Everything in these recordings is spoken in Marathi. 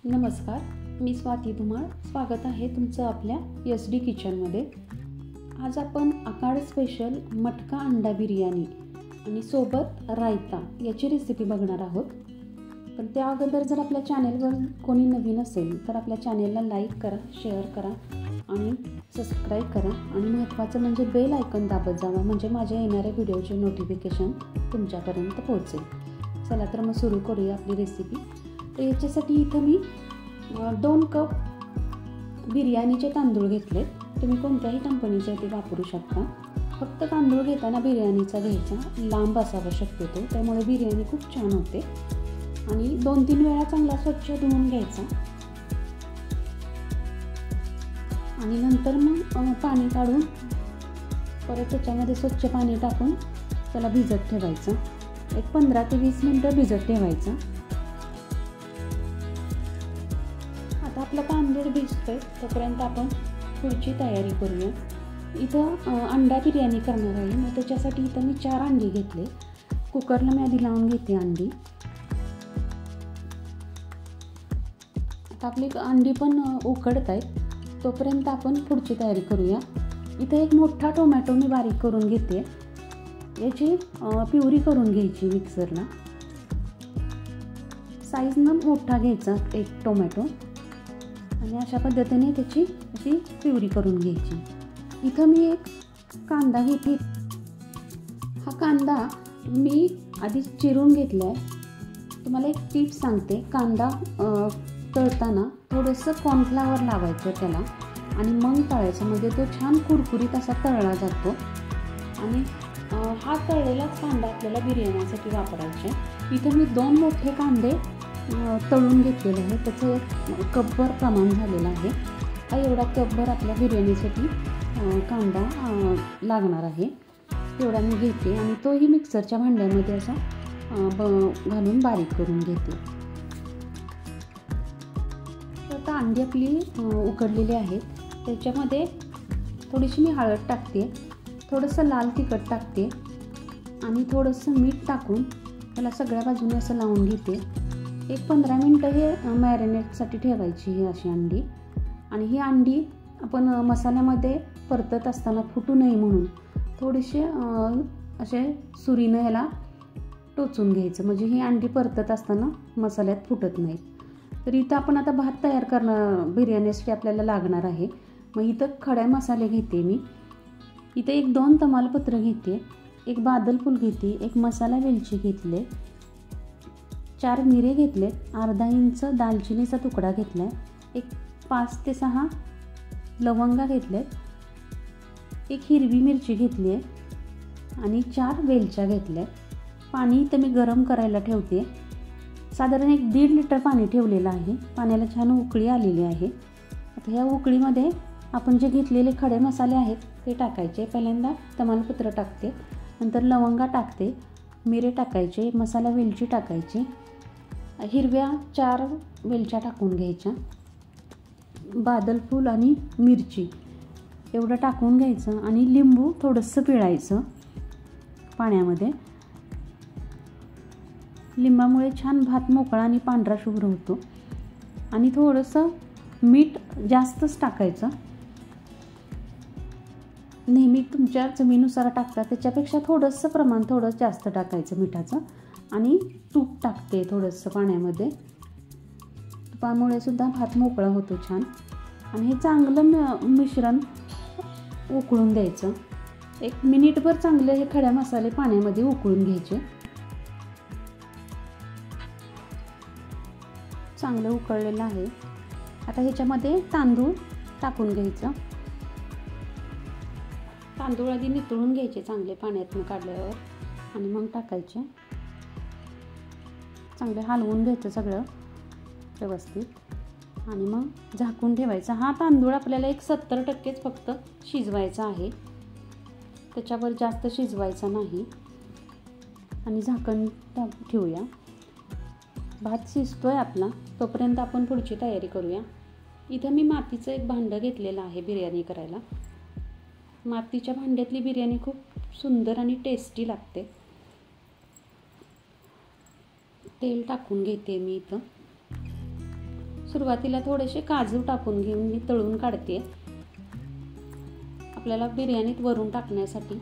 नमस्कार, मी स्वाती धुमाळ. स्वागत आहे तुमचं आपल्या SD किचनमध्ये. आज आपण आकाड स्पेशल मटका अंडा बिर्याणी आणि सोबत रायता याची रेसिपी बघणार आहोत. पण त्या अगोदर जर आपल्या चॅनेलवर कोणी नवीन असेल तर आपल्या चॅनेलला लाईक करा, शेअर करा आणि सबस्क्राईब करा आणि महत्त्वाचं म्हणजे बेल आयकॉन दाबत जावा, म्हणजे माझ्या येणाऱ्या व्हिडिओचे नोटिफिकेशन तुमच्यापर्यंत पोहोचेल. चला तर मग सुरू करूया आपली रेसिपी. तर याच्यासाठी इथं मी 2 कप बिर्याणीचे तांदूळ घेतले. तुम्ही कोणत्याही कंपनीचे ते वापरू शकता. फक्त तांदूळ घेताना बिर्याणीचा घ्यायचा, लांब असावा शक्यतो, त्यामुळे बिर्याणी खूप छान होते. आणि 2-3 वेळा चांगला स्वच्छ धुवून घ्यायचा आणि नंतर मग पाणी काढून परत त्याच्यामध्ये स्वच्छ पाणी टाकून त्याला भिजत ठेवायचं. एक 15 ते 20 मिनटं भिजत ठेवायचं. आता आपला तांदूळ भिजतोय तोपर्यंत आपण पुढची तयारी करूया. इथं अंडा बिर्याणी करणार आहे. मग त्याच्यासाठी इथं मी 4 अंडी घेतले. कुकरला मी आधी लावून घेते अंडी. आता आपली अंडी पण उकडत आहेत तोपर्यंत आपण पुढची तयारी करूया. इथं एक मोठा टोमॅटो मी बारीक करून घेते. याची प्युरी करून घ्यायची मिक्सरला. साईजनं मोठा घ्यायचा एक टोमॅटो आणि अशा पद्धतीने त्याची अशी प्युरी करून घ्यायची. इथं मी एक कांदा घेतली. हा कांदा मी आधी चिरून घेतला आहे. तुम्हाला एक टिप सांगते. कांदा तळताना थोडंसं कॉर्नफ्लॉवर लावायचं त्याला आणि मग तळायचं, म्हणजे तो छान कुरकुरीत असा तळला जातो. आणि हा तळलेलाच कांदा आपल्याला बिर्याणीसाठी वापरायचे. इथं मी 2 मोठे कांदे तळून घेतलेले आहे. त्याचं एक कपभर प्रमाण झालेलं आहे. हा एवढा कपभर आपल्या बिर्याणीसाठी कांदा लागणार आहे. एवढा मी घेते आणि तोही मिक्सरच्या भांड्यामध्ये असा घालून बारीक करून घेते. आता अंडी आपली उकडलेली आहेत. त्याच्यामध्ये थोडीशी मी हळद टाकते, थोडंसं लाल तिखट टाकते आणि थोडंसं मीठ टाकून त्याला सगळ्या बाजूने असं लावून घेते. एक 15 मिनटं हे मॅरिनेटसाठी ठेवायची ही अशी अंडी. आणि ही अंडी आपण मसाल्यामध्ये परतत असताना फुटू नये म्हणून थोडेसे असे सुरीनं ह्याला टोचून घ्यायचं, म्हणजे ही अंडी परतत असताना मसाल्यात फुटत नाहीत. तर इथं आपण आता भात तयार करणार बिर्याणीसाठी आपल्याला लागणार आहे. मग इथं खडे मसाले घेते मी. इथे 1-2 तमालपत्र घेते, एक बादलफूल घेते, एक मसाला वेलची घेतले, 4 मिरे घेतले, अर्धा इंच दालचिनीचा तुकडा घेतला आहे, एक 5 ते 6 लवंगा घेतले, एक हिरवी मिरची घेतली आहे आणि 4 वेलच्या घेतल्या. पाणी इथं मी गरम करायला ठेवते. साधारण एक 1.5 लिटर पाणी ठेवलेलं आहे. पाण्याला छान उकळी आलेली आहे. आता ह्या उकळीमध्ये आपण जे घेतलेले खडे मसाले आहेत ते टाकायचे. पहिल्यांदा तमालपत्र टाकते, नंतर लवंगा टाकते, मिरे टाकायचे, मसाला वेलची टाकायची, हिरव्या 4 वेलच्या टाकून घ्यायच्या, बादलफूल आणि मिरची एवढं टाकून घ्यायचं आणि लिंबू थोडंसं पिळायचं पाण्यामध्ये. लिंबामुळे छान भात मोकळा आणि पांढरा शुभ्र होतो. आणि थोडंसं मीठ जास्तच टाकायचं. नेहमी तुमच्या चवीनुसार टाकता त्याच्यापेक्षा थोडंसं प्रमाण थोडं जास्त टाकायचं मिठाचं. आणि तूप टाकते थोडंसं पाण्यामध्ये. तुपामुळे सुद्धा भात मोकळा होतो छान. आणि हे चांगलं मिश्रण उकळून द्यायचं. 1 मिनिटभर चांगले हे खड्या मसाले पाण्यामध्ये उकळून घ्यायचे. चांगलं उकळलेलं आहे. आता ह्याच्यामध्ये तांदूळ टाकून घ्यायचं. तांदूळ आधी नितळून घ्यायचे चांगले पाण्यातून काढल्यावर आणि मग टाकायचे. चांगले हलवून घ्यायचं सगळं व्यवस्थित आणि मग झाकून ठेवायचं. हा तांदूळ आपल्याला एक 70% फक्त शिजवायचा आहे, त्याच्यावर जास्त शिजवायचा नाही. आणि झाकण ठेवूया. भात शिजतोय आपला तोपर्यंत आपण पुढची तयारी करूया. इथं मी मातीचं एक भांडं घेतलेलं आहे बिर्याणी करायला. मातीच्या भांड्यातली बिर्याणी खूप सुंदर आणि टेस्टी लागते. तेल टाकून घेते मी इथं. सुरुवातीला थोडेसे काजू टाकून घेऊन मी तळून काढते, आपल्याला बिर्याणीत वरून टाकण्यासाठी.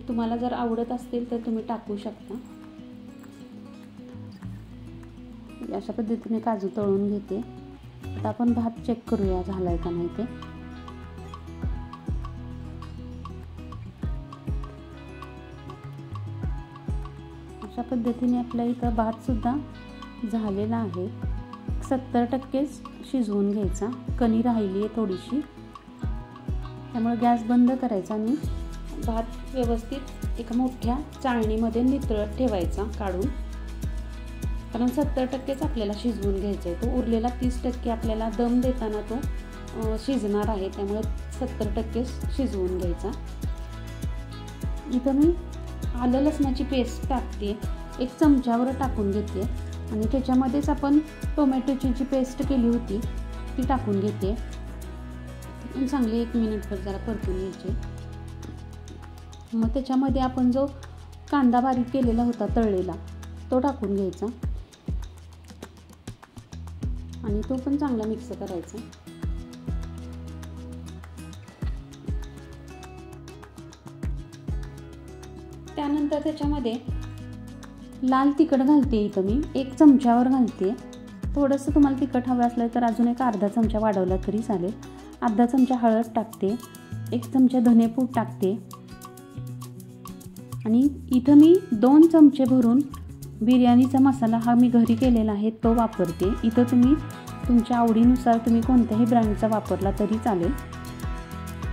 तुम्हाला जर आवडत असतील तर तुम्ही टाकू शकता. अशा पद्धतीने काजू तळून घेते. आता आपण भात चेक करूया झालाय का नाही ते. अशा पद्धतीने आपल्या इथं भात सुद्धा झालेला आहे. 70% शिजवून घ्यायचा. कणी राहिली आहे थोडीशी, त्यामुळे गॅस बंद करायचा आणि भात व्यवस्थित एका मोठ्या चाळणीमध्ये नितळत ठेवायचा काढून, कारण 70%च आपल्याला शिजवून घ्यायचा आहे. तो उरलेला 30% आपल्याला दम देताना तो शिजणार आहे, त्यामुळे 70% शिजवून घ्यायचा. इथं मी आलं लसणाची पेस्ट टाकते, 1 चमच्यावर टाकून घेते आणि त्याच्यामध्येच आपण टोमॅटोची जी पेस्ट केली होती ती टाकून घेते. चांगली 1 मिनिटभर जरा परतून घ्यायची. मग त्याच्यामध्ये आपण जो कांदा बारीक केलेला होता तळलेला तो टाकून घ्यायचा आणि तो पण चांगला मिक्स करायचा. त्यानंतर त्याच्यामध्ये लाल तिखट घालते. इथं मी 1 चमच्यावर घालते. थोडंसं तुम्हाला तिखट हवं असलं तर अजून एक अर्धा चमचा वाढवला तरी चालेल. अर्धा चमचा हळद टाकते, 1 चमचा धनेपूड टाकते आणि इथं मी 2 चमचे भरून बिर्याणीचा मसाला हा मी घरी केलेला आहे तो वापरते. इथं तुम्ही तुमच्या आवडीनुसार तुम्ही कोणत्याही ब्रँडचा वापरला तरी चालेल.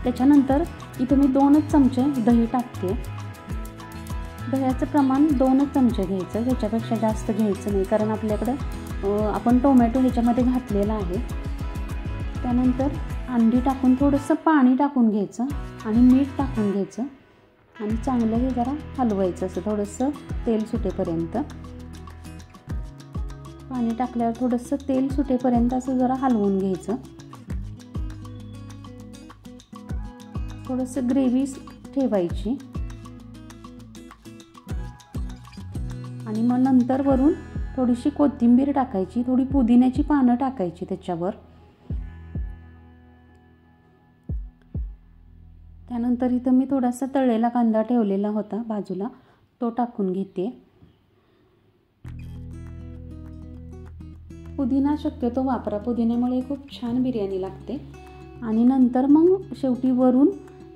त्याच्यानंतर इथं मी 2च चमचे दही टाकते. दह्याचं प्रमाण 2च चमचे घ्यायचं, ह्याच्यापेक्षा जास्त घ्यायचं नाही, कारण आपल्याकडं आपण टोमॅटो ह्याच्यामध्ये घातलेला आहे. त्यानंतर अंडी टाकून थोडंसं पाणी टाकून घ्यायचं आणि मीठ टाकून घ्यायचं आणि चांगलं हे जरा हलवायचं, असं थोडंसं तेल सुटेपर्यंत. पाणी टाकल्यावर थोडंसं तेल सुटेपर्यंत असं जरा हलवून घ्यायचं. थोडंसं ग्रेव्ही ठेवायची आणि मग नंतर वरून थोडीशी कोथिंबीर टाकायची, थोडी पुदिन्याची पानं टाकायची त्याच्यावर. त्यानंतर इथं मी थोडासा तळलेला कांदा ठेवलेला होता बाजूला, तो टाकून घेते. पुदिना शक्यतो वापरा, पुदिन्यामुळे खूप छान बिर्याणी लागते. आणि नंतर मग शेवटी वरून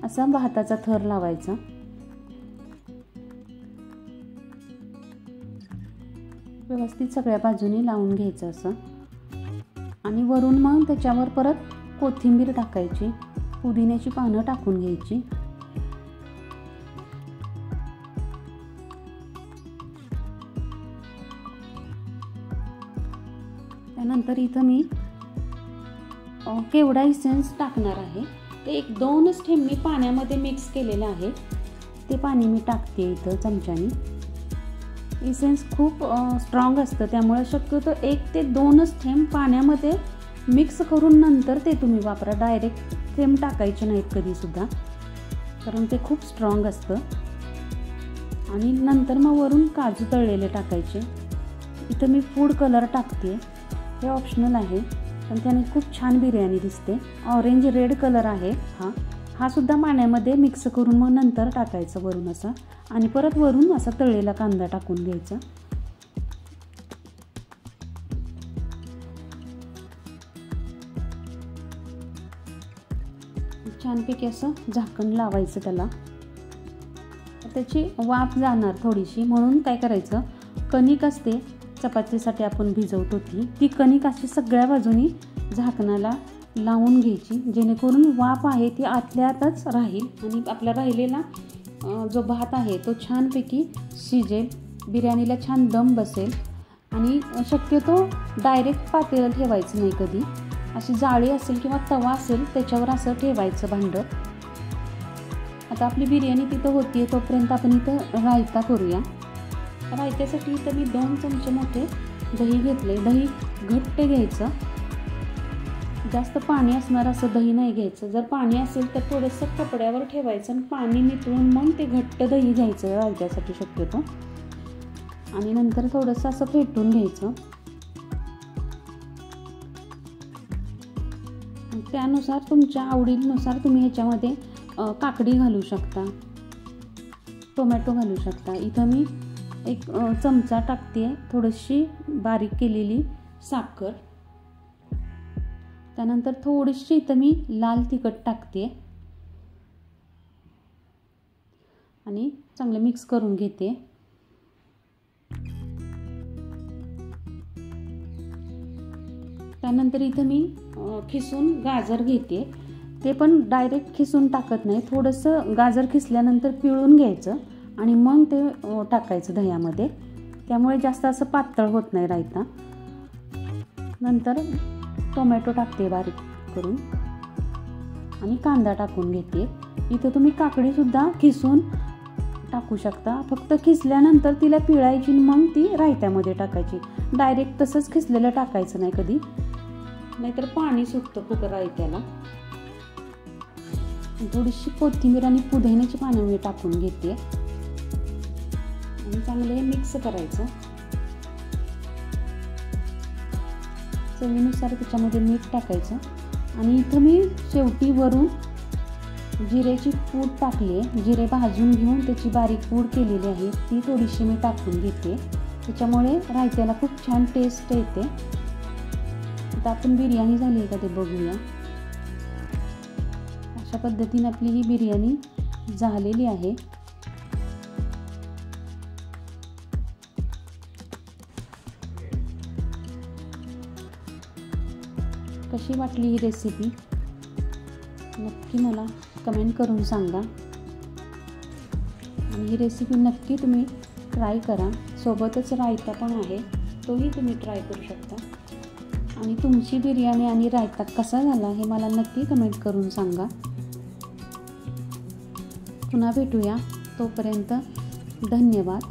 असा भाताचा थर लावायचा. व्यवस्थित सगळ्या बाजूनी लावून घ्यायचं असं आणि वरून मग त्याच्यावर परत कोथिंबीर टाकायची, पुदिन्याची पानं टाकून घ्यायची. त्यानंतर इथं मी केवडा इसेन्स टाकणार आहे. ते 1-2च थेंब मी पाण्यामध्ये मिक्स केलेलं आहे, ते पाणी मी टाकते इथं चमच्याने. इसेन्स खूप स्ट्रॉंग असतं, त्यामुळे शक्यतो 1 ते 2च थेंब पाण्यामध्ये मिक्स करून नंतर ते तुम्ही वापरा. डायरेक्ट थेंब टाकायचे नाहीत कधीसुद्धा, कारण ते खूप स्ट्रॉंग असतं. आणि नंतर मग वरून काजू तळलेले टाकायचे. इथं मी फूड कलर टाकते, हे ऑप्शनल आहे पण त्याने खूप छान बिर्याणी दिसते. ऑरेंज रेड कलर आहे हा सुद्धा पाण्यामध्ये मिक्स करून मग नंतर टाकायचं वरून असं, आणि परत वरून असा तळलेला कांदा टाकून घ्यायचा. छानपैकी असं झाकण लावायचं त्याला. त्याची वाफ जाणार थोडीशी, म्हणून काय करायचं, कणिक असते चपातीसाठी आपण भिजवतो ती कणिक अशी सगळ्या बाजूनी झाकणाला लावून घ्यायची, जेणेकरून वाफ आहे ती आतल्या आतच राहील आणि आपला राहिलेला जो भात आहे तो छानपैकी शिजेल, बिर्याणीला छान दम बसेल. आणि शक्यतो डायरेक्ट पातेलं ठेवायचं नाही कधी, अशी जाळी असेल किंवा तवा असेल त्याच्यावर असं ठेवायचं भांडं. आता आपली बिर्याणी तिथं होती तोपर्यंत आपण इथं रायता करूया. रायत्यासाठी इथं मी 2 चमचे मोठे दही घेतले. दही घट्ट घ्यायचं, जास्त पाणी असणार असं दही नाही घ्यायचं. जर पाणी असेल तर थोडंसं कपड्यावर ठेवायचं आणि पाणी नितळून मग ते घट्ट दही घ्यायचं रायत्यासाठी शक्यतो. आणि नंतर थोडंसं असं फेटून घ्यायचं. त्यानुसार तुमच्या आवडीनुसार तुम्ही ह्याच्यामध्ये काकडी घालू शकता, टोमॅटो घालू शकता. इथं मी एक चमचा टाकते थोडीशी बारीक केलेली साखर. त्यानंतर थोडीशी इथं मी लाल तिखट टाकते आणि चांगलं मिक्स करून घेते. त्यानंतर इथं मी खिसून गाजर घेते. ते पण डायरेक्ट खिसून टाकत नाही, थोडंसं गाजर खिसल्यानंतर पिळून घ्यायचं आणि मग ते टाकायचं दह्यामध्ये. त्यामुळे जास्त असं पातळ होत नाही रायता. नंतर टोमॅटो टाकते बारीक करून आणि कांदा टाकून घेते. इथं तुम्ही काकडीसुद्धा खिसून टाकू शकता. फक्त खिसल्यानंतर तिला पिळायची मग ती रायत्यामध्ये टाकायची. डायरेक्ट तसंच खिसलेलं टाकायचं नाही कधी, नाहीतर पाणी सुटतं खूप रायत्याला. थोडीशी कोथिंबीर आणि पुदिन्याची पानं मी टाकून घेते आणि चांगले मिक्स करायचं. चवीनुसार त्याच्यामध्ये मीठ टाकायचं आणि इथं मी शेवटी वरून जिऱ्याची पूड टाकली आहे. जिरे भाजून घेऊन त्याची बारीक पूड केलेली आहे ती थोडीशी मी टाकून घेते. त्याच्यामुळे रायत्याला खूप छान टेस्ट येते. आता आपण बिर्याणी झाली आहे का ते बघूया. अशा पद्धतीने आपली ही बिर्याणी झालेली आहे. कशी वाटली ही रेसिपी नक्की मला कमेंट करून सांगा. आणि ही रेसिपी नक्की तुम्ही ट्राय करा. सोबतच रायता पण आहे, तोही तुम्ही ट्राय करू शकता. आणि तुमची बिर्याणी आणि रायता कसा झाला हे मला नक्की कमेंट करून सांगा. पुन्हा भेटूया, तोपर्यंत धन्यवाद.